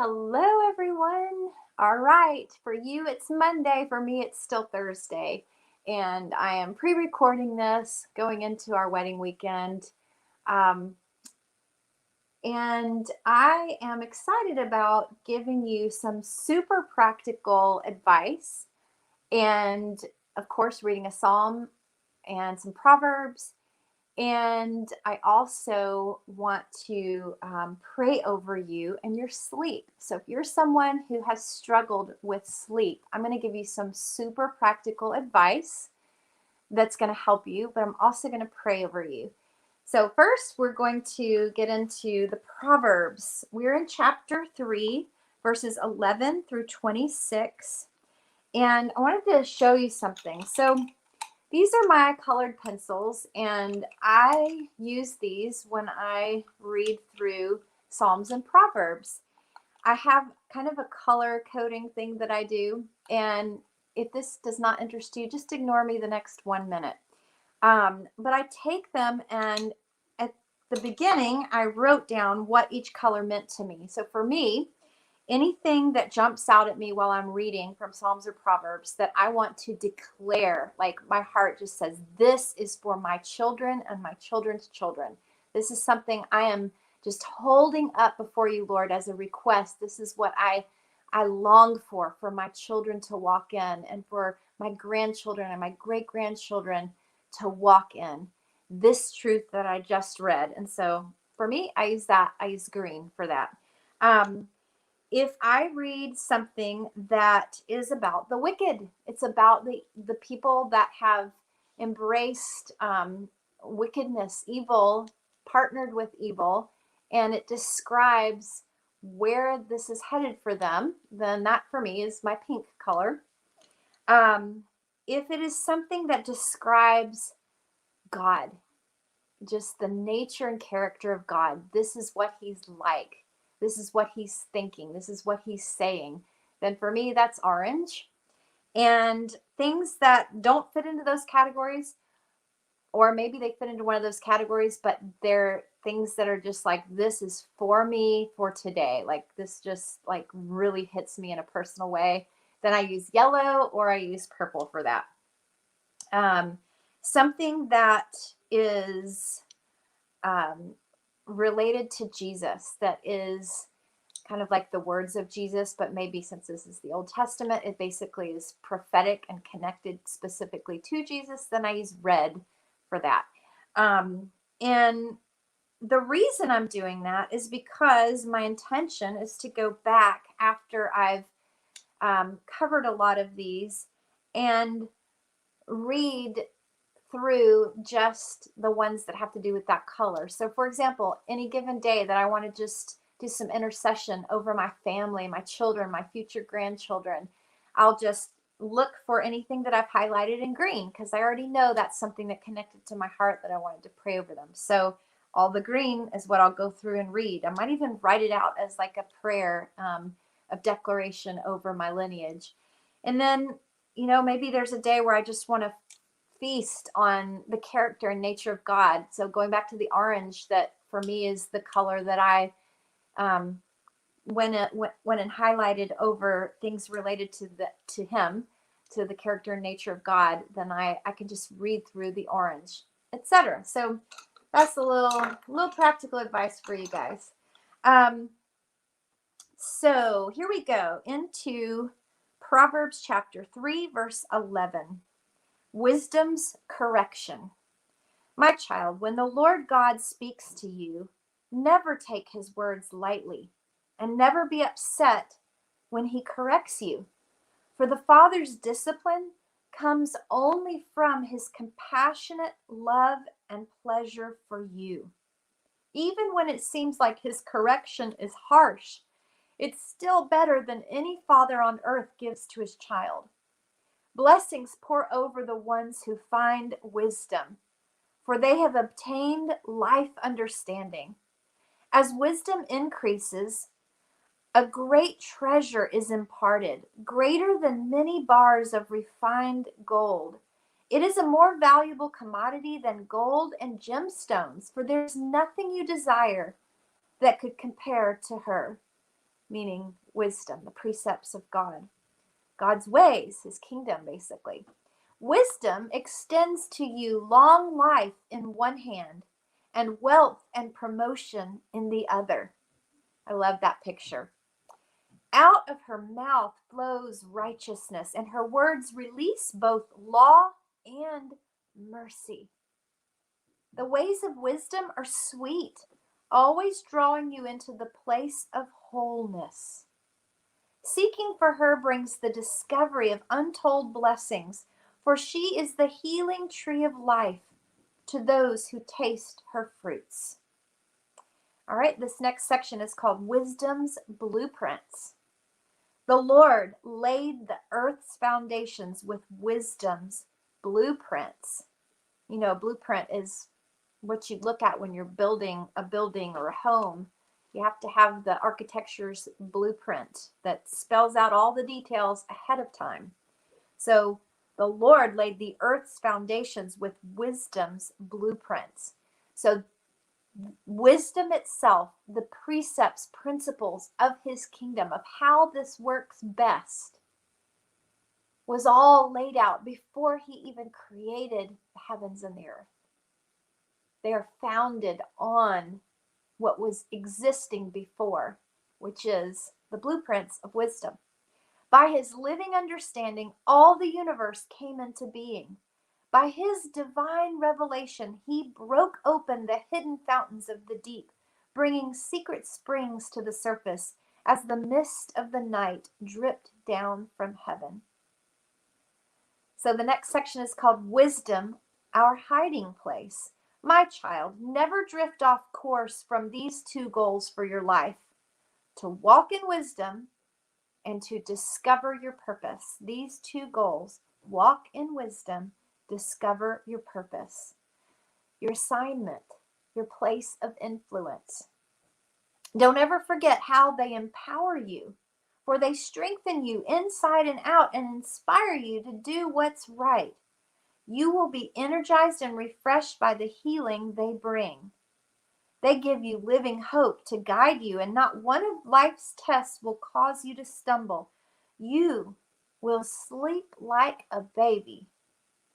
Hello, everyone. All right. For you, it's Monday. For me, it's still Thursday. And I am pre recording this going into our wedding weekend. Um, and I am excited about giving you some super practical advice and, of course, reading a psalm and some Proverbs. And I also want to pray over you and your sleep. So, if you're someone who has struggled with sleep, I'm going to give you some super practical advice that's going to help you, but I'm also going to pray over you. So, first, we're going to get into the Proverbs. We're in chapter 3, verses 11 through 26. And I wanted to show you something. So, these are my colored pencils, and I use these when I read through Psalms and Proverbs. I have kind of a color coding thing that I do, and if this does not interest you, just ignore me the next 1 minute. But I take them, and at the beginning, I wrote down what each color meant to me. So for me, anything that jumps out at me while I'm reading from Psalms or Proverbs that I want to declare, like my heart just says, this is for my children and my children's children. This is something I am just holding up before you, Lord, as a request. This is what I long for my children to walk in and for my grandchildren and my great grandchildren to walk in this truth that I just read. And so for me, I use green for that. If I read something that is about the wicked, it's about the people that have embraced wickedness, evil, partnered with evil, and it describes where this is headed for them, then that for me is my pink color. If it is something that describes God, just the nature and character of God, this is what he's like, this is what he's thinking, this is what he's saying, then for me, that's orange. And things that don't fit into those categories, or maybe they fit into one of those categories, but they're things that are just like, this is for me for today. Like this just like really hits me in a personal way. Then I use yellow or I use purple for that. Something that is related to Jesus, that is kind of like the words of Jesus, but maybe since this is the Old Testament, it basically is prophetic and connected specifically to Jesus, then I use red for that. And the reason I'm doing that is because my intention is to go back after I've covered a lot of these and read through just the ones that have to do with that color. So for example, any given day that I want to just do some intercession over my family, my children, my future grandchildren, I'll just look for anything that I've highlighted in green because I already know that's something that connected to my heart that I wanted to pray over them. So all the green is what I'll go through and read. I might even write it out as like a prayer of declaration over my lineage. And then, maybe there's a day where I just want to feast on the character and nature of God. So going back to the orange, that for me is the color that I went and highlighted over things related to him, to the character and nature of God, then I can just read through the orange, etc. So that's a little practical advice for you guys. So here we go into Proverbs chapter 3, verse 11. Wisdom's correction. My child, when the Lord God speaks to you, never take his words lightly, and never be upset when he corrects you. For the Father's discipline comes only from his compassionate love and pleasure for you. Even when it seems like his correction is harsh, it's still better than any father on earth gives to his child. Blessings pour over the ones who find wisdom, for they have obtained life understanding. As wisdom increases, a great treasure is imparted, greater than many bars of refined gold. It is a more valuable commodity than gold and gemstones, for there's nothing you desire that could compare to her. meaning wisdom, the precepts of God, God's ways, his kingdom, basically. Wisdom extends to you long life in one hand and wealth and promotion in the other. I love that picture. Out of her mouth flows righteousness, and her words release both law and mercy. The ways of wisdom are sweet, always drawing you into the place of wholeness. Seeking for her brings the discovery of untold blessings, for she is the healing tree of life to those who taste her fruits. All right, this next section is called Wisdom's Blueprints. The Lord laid the earth's foundations with wisdom's blueprints. You know, a blueprint is what you look at when you're building a building or a home. You have to have the architecture's blueprint that spells out all the details ahead of time. So the Lord laid the earth's foundations with wisdom's blueprints. So wisdom itself, the precepts, principles of his kingdom, of how this works best, was all laid out before he even created the heavens and the earth. They are founded on what was existing before, which is the blueprints of wisdom. By his living understanding, all the universe came into being. By his divine revelation, he broke open the hidden fountains of the deep, bringing secret springs to the surface as the mist of the night dripped down from heaven. So the next section is called Wisdom, Our Hiding Place. My child, never drift off course from these two goals for your life: to walk in wisdom and to discover your purpose. These two goals: walk in wisdom, discover your purpose, your assignment, your place of influence. Don't ever forget how they empower you, for they strengthen you inside and out and inspire you to do what's right. You will be energized and refreshed by the healing they bring. They give you living hope to guide you, and not one of life's tests will cause you to stumble. You will sleep like a baby.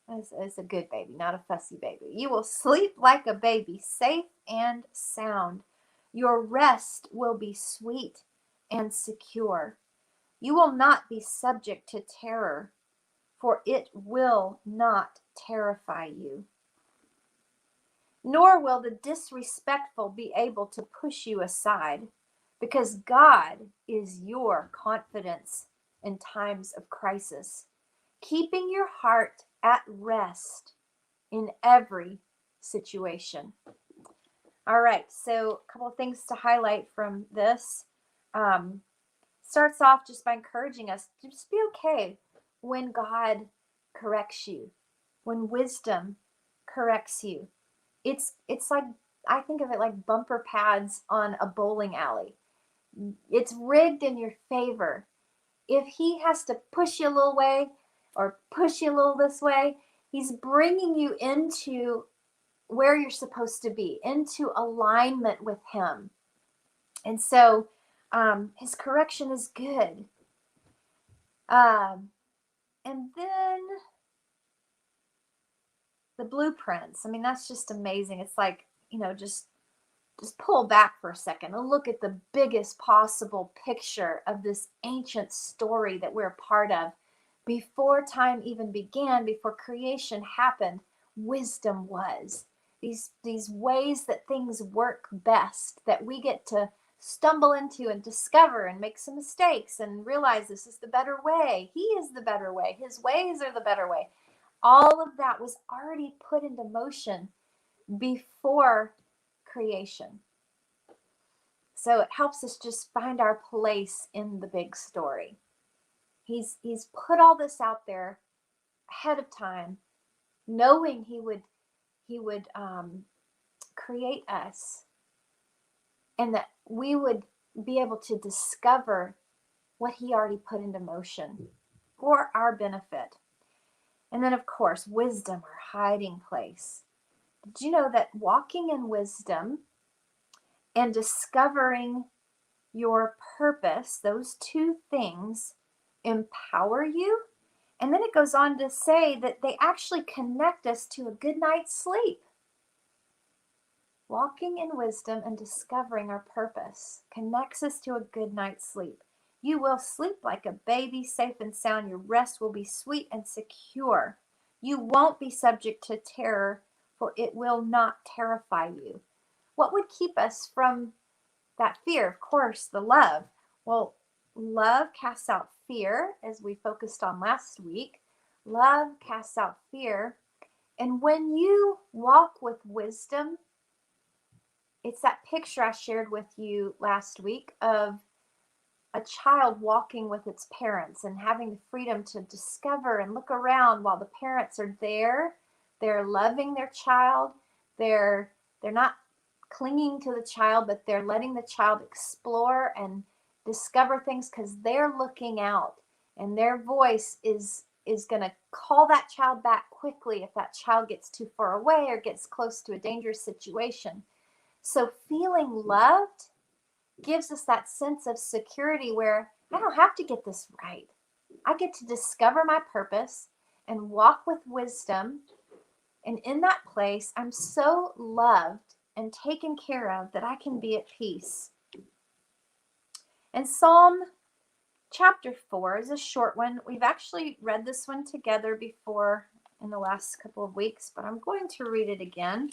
It's a good baby, not a fussy baby. You will sleep like a baby, safe and sound. Your rest will be sweet and secure. You will not be subject to terror, for it will not terrify you. Nor will the disrespectful be able to push you aside, because God is your confidence in times of crisis, keeping your heart at rest in every situation. All right, so a couple of things to highlight from this. Starts off just by encouraging us to just be okay when God corrects you, when wisdom corrects you. It's like, I think of it like bumper pads on a bowling alley. It's rigged in your favor. If he has to push you a little way or push you a little this way, he's bringing you into where you're supposed to be, into alignment with him. And so his correction is good. And then the blueprints. I mean, that's just amazing. It's like, just pull back for a second and look at the biggest possible picture of this ancient story that we're a part of. Before time even began, before creation happened, wisdom was. These ways that things work best, that we get to stumble into and discover and make some mistakes and realize this is the better way. He is the better way. His ways are the better way. All of that was already put into motion before creation. So it helps us just find our place in the big story. He's put all this out there ahead of time, knowing he would create us, and that we would be able to discover what he already put into motion for our benefit. And then, of course, wisdom, our hiding place. Did you know that walking in wisdom and discovering your purpose, those two things empower you. And then it goes on to say that they actually connect us to a good night's sleep. Walking in wisdom and discovering our purpose connects us to a good night's sleep. You will sleep like a baby, safe and sound. Your rest will be sweet and secure. You won't be subject to terror, for it will not terrify you. What would keep us from that fear? Of course, the love. Well, love casts out fear, as we focused on last week. Love casts out fear. And when you walk with wisdom, it's that picture I shared with you last week of a child walking with its parents and having the freedom to discover and look around while the parents are there. They're loving their child. They're not clinging to the child, but they're letting the child explore and discover things because they're looking out, and their voice is going to call that child back quickly if that child gets too far away or gets close to a dangerous situation. So feeling loved gives us that sense of security where I don't have to get this right. I get to discover my purpose and walk with wisdom. And in that place, I'm so loved and taken care of that I can be at peace. And Psalm chapter 4 is a short one. We've actually read this one together before in the last couple of weeks, but I'm going to read it again.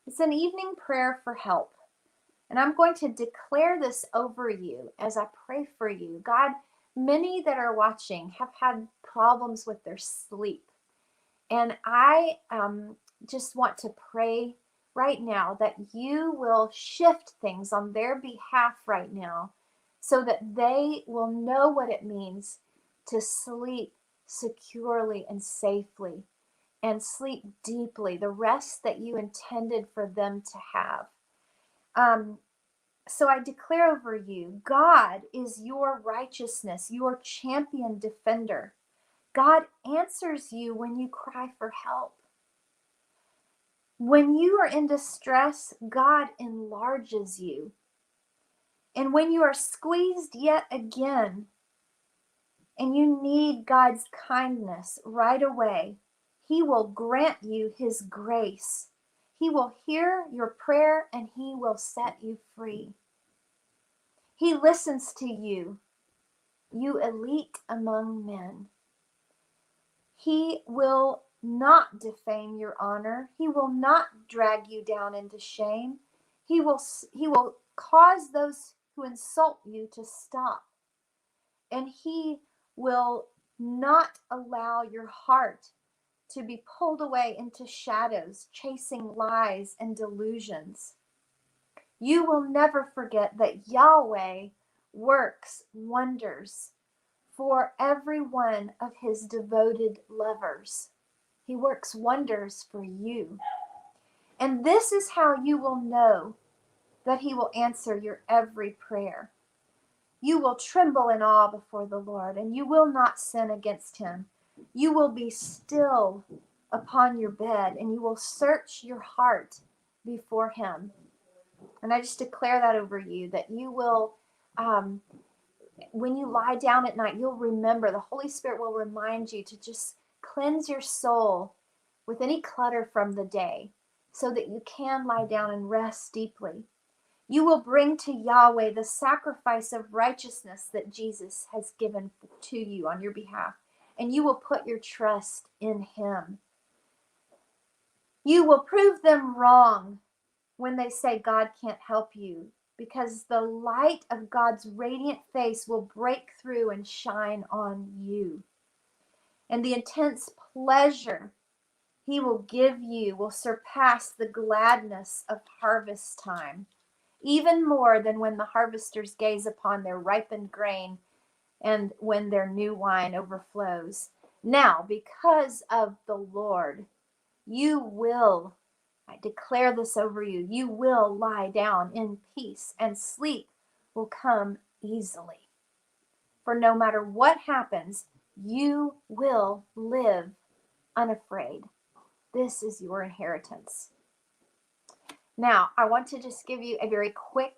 It's an evening prayer for help. And I'm going to declare this over you as I pray for you. God, many that are watching have had problems with their sleep. And I just want to pray right now that you will shift things on their behalf right now so that they will know what it means to sleep securely and safely and sleep deeply, the rest that you intended for them to have. So I declare over you, God is your righteousness, your champion defender. God answers you when you cry for help. When you are in distress, God enlarges you. And when you are squeezed yet again, and you need God's kindness right away, He will grant you His grace. He will hear your prayer and He will set you free. He listens to you, you elite among men. He will not defame your honor. He will not drag you down into shame. He will cause those who insult you to stop. And He will not allow your heart to be pulled away into shadows, chasing lies and delusions. You will never forget that Yahweh works wonders for every one of His devoted lovers. He works wonders for you. And this is how you will know that He will answer your every prayer. You will tremble in awe before the Lord, and you will not sin against Him. You will be still upon your bed, and you will search your heart before Him. And I just declare that over you, that you will, when you lie down at night, you'll remember, the Holy Spirit will remind you to just cleanse your soul with any clutter from the day so that you can lie down and rest deeply. You will bring to Yahweh the sacrifice of righteousness that Jesus has given to you on your behalf, and you will put your trust in Him. You will prove them wrong when they say God can't help you, because the light of God's radiant face will break through and shine on you. And the intense pleasure He will give you will surpass the gladness of harvest time, even more than when the harvesters gaze upon their ripened grain and when their new wine overflows. Now, because of the Lord, you will, I declare this over you, you will lie down in peace, and sleep will come easily. For no matter what happens, you will live unafraid. This is your inheritance. Now, I want to just give you a very quick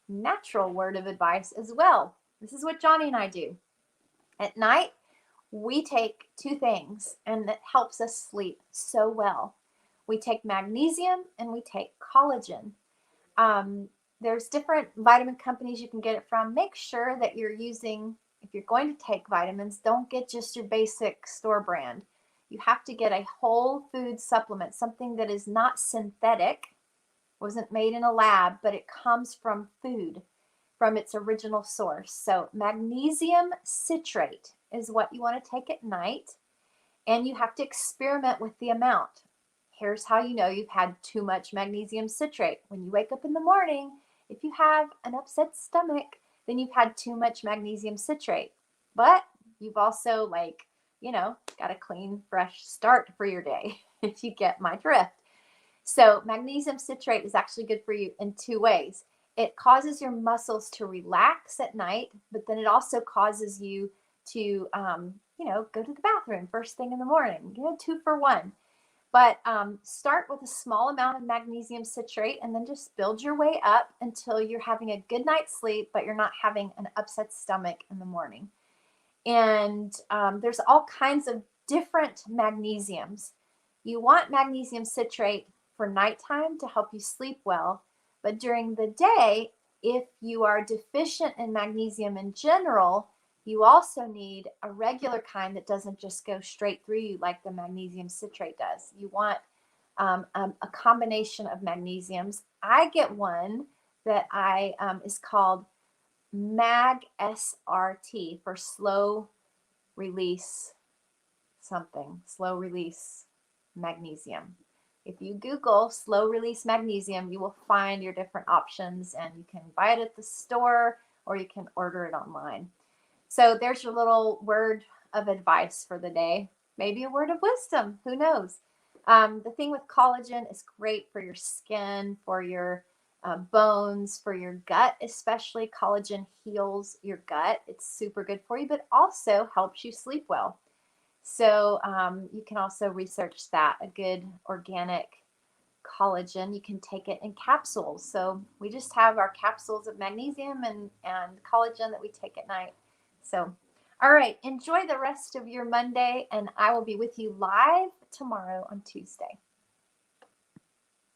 natural word of advice as well. This is what Johnny and I do. At night, we take two things, and it helps us sleep so well. We take magnesium and we take collagen. Um, there's different vitamin companies you can get it from. Make sure that you're using, if you're going to take vitamins, don't get just your basic store brand. You have to get a whole food supplement, something that is not synthetic, wasn't made in a lab, but it comes from food, from its original source. So magnesium citrate is what you want to take at night, and you have to experiment with the amount. Here's how you know you've had too much magnesium citrate. When you wake up in the morning, if you have an upset stomach, then you've had too much magnesium citrate. But you've also, got a clean, fresh start for your day, if you get my drift. So magnesium citrate is actually good for you in two ways. It causes your muscles to relax at night, but then it also causes you to, go to the bathroom first thing in the morning. You know, 2 for 1. But start with a small amount of magnesium citrate and then just build your way up until you're having a good night's sleep, but you're not having an upset stomach in the morning. And there's all kinds of different magnesiums. You want magnesium citrate for nighttime to help you sleep well, but during the day, if you are deficient in magnesium in general, you also need a regular kind that doesn't just go straight through you like the magnesium citrate does. You want a combination of magnesiums. I get one that is called Mag SRT for slow release slow release magnesium. If you Google slow release magnesium, you will find your different options, and you can buy it at the store or you can order it online. So there's your little word of advice for the day. Maybe a word of wisdom. Who knows? The thing with collagen is great for your skin, for your bones, for your gut, especially. Collagen heals your gut. It's super good for you, but also helps you sleep well. So you can also research that. A good organic collagen, you can take it in capsules. So we just have our capsules of magnesium and collagen that we take at night. So, all right, enjoy the rest of your Monday, and I will be with you live tomorrow on Tuesday.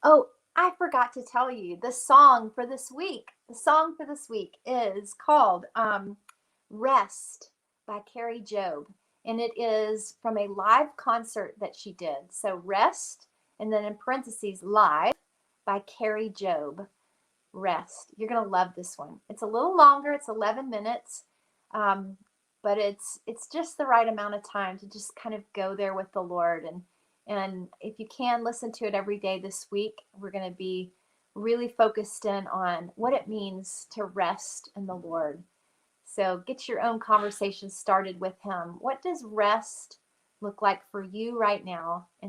Oh, I forgot to tell you the song for this week. The song for this week is called Rest by Kari Jobe, and it is from a live concert that she did. So Rest, and then in parentheses, live by Kari Jobe. Rest. You're going to love this one. It's a little longer. It's 11 minutes, but it's just the right amount of time to just kind of go there with the Lord. And if you can listen to it every day this week, we're going to be really focused in on what it means to rest in the Lord. So get your own conversation started with Him. What does rest look like for you right now? And